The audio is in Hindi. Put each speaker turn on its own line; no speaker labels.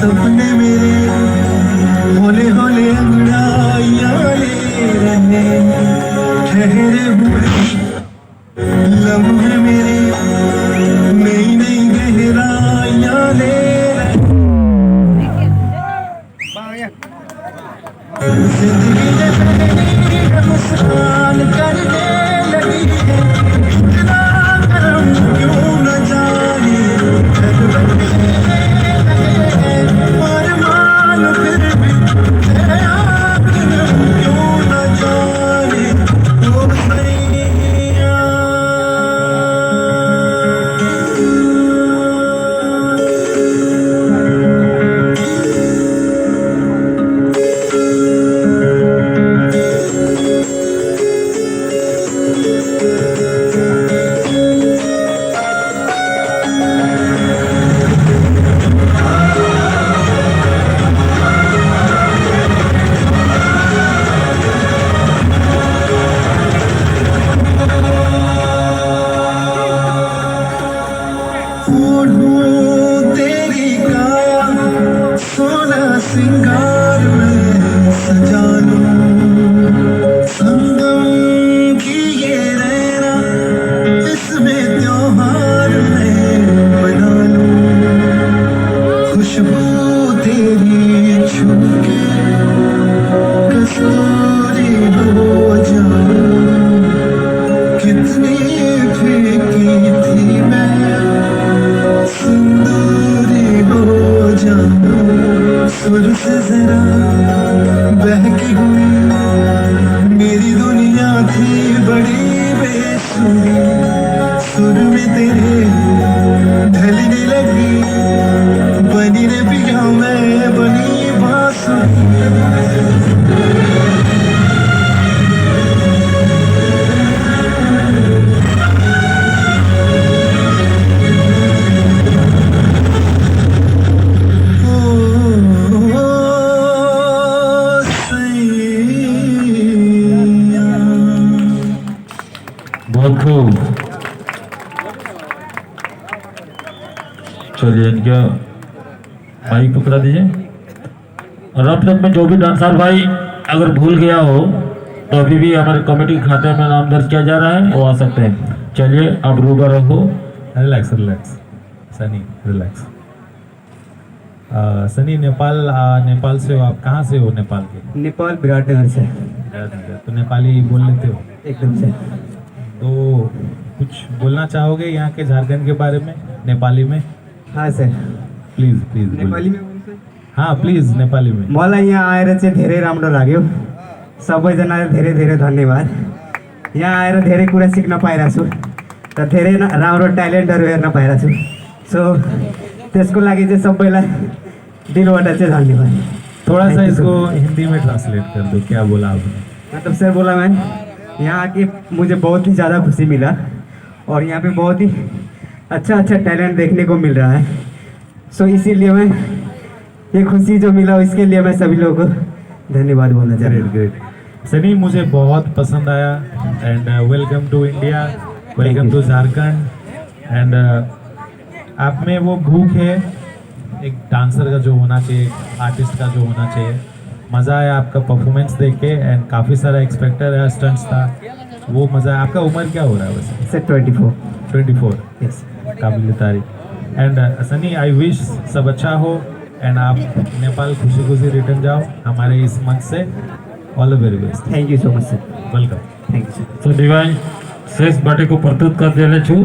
सपने मेरे होले होले अंगड़ाइयां ले रहे, ठहरे हुए लम्हे मेरे नई नई गहराइयां ले रहे। जिंदगी ने मुस्कान करने लगी है, इतना करम क्यों न जाने, तेरी काया सोना सिंगार में सजा लूं, संगम की ये रहना इसमें त्योहार में बना लूं, खुशबू तेरी छू के कसूरी हो जाऊं, कितनी फीकी थी मैं सुंदरी हो जाऊं, सुर से जरा बहकी हुई मेरी दुनिया थी बड़ी बेसुरी, सुर में तेरे ढलने लगी बनी रे पिया मैं बनी बांसुरी।
बहुत खूब। चलिए इनका माइक पकड़ा दीजिए। और अब तक में जो भी डांसर भाई अगर भूल गया हो तो अभी भी हमारे कमेटी के खाते में नाम दर्ज किया जा रहा है, वो आ सकते हैं। चलिए अब रूबा रहो।
Relax relax Sunny relax. Sunny Nepal से हो आप? कहाँ से हो नेपाल के?
नेपाल विराटनगर से।
तो नेपाली बोल लेते हो?
एकदम से। तो
कुछ बोलना चाहोगे यहाँ के झारखंड के बारे में नेपाली में?
हाँ सर,
प्लीज प्लीज
नेपाली में।
हाँ प्लीज नेपाली में।
मलाई यहाँ आएर चाहिँ धेरै राम्रो लाग्यो, सबैजनालाई धेरै धेरै धन्यवाद। यहाँ आएर धेरै कुरा सिक्न पाइरहेको छु र धेरै राम्रो ट्यालेन्टहरू हेर्न पाइरहेको छु, सो त्यसको लागि चाहिँ सबैलाई दिलबाट चाहिँ धन्यवाद।
थोड़ा सा इसको हिंदी में ट्रांसलेट कर दो, क्या बोला आपने?
मतलब सर बोला मैं, यहाँ आके मुझे बहुत ही ज़्यादा खुशी मिला और यहाँ पे बहुत ही अच्छा टैलेंट देखने को मिल रहा है, सो इसीलिए मैं ये खुशी जो मिला इसके लिए मैं सभी लोगों को धन्यवाद बोलना चाह रहा हूँ।
ग्रेट। सनी मुझे बहुत पसंद आया and welcome to India, welcome to Jharkhand. And आप में वो भूख है एक डांसर का जो होना चाहिए, आर्टिस्ट का जो होना चाहिए। मज़ा आया आपका परफॉर्मेंस देख के एंड काफ़ी सारा एक्सपेक्टर है, स्टंट्स था, वो मज़ा। आपका उम्र क्या हो रहा है वैसे?
सर 24।
यस, काबिल तारीफ। एंड सनी आई विश सब अच्छा हो एंड आप नेपाल खुशी खुशी रिटर्न जाओ हमारे इस मंच से। All the very best.
Thank you so much sir.
Welcome.
Thank you sir.
तो डिवाइन शेष बाटे को प्रस्तुत कर दिया छू।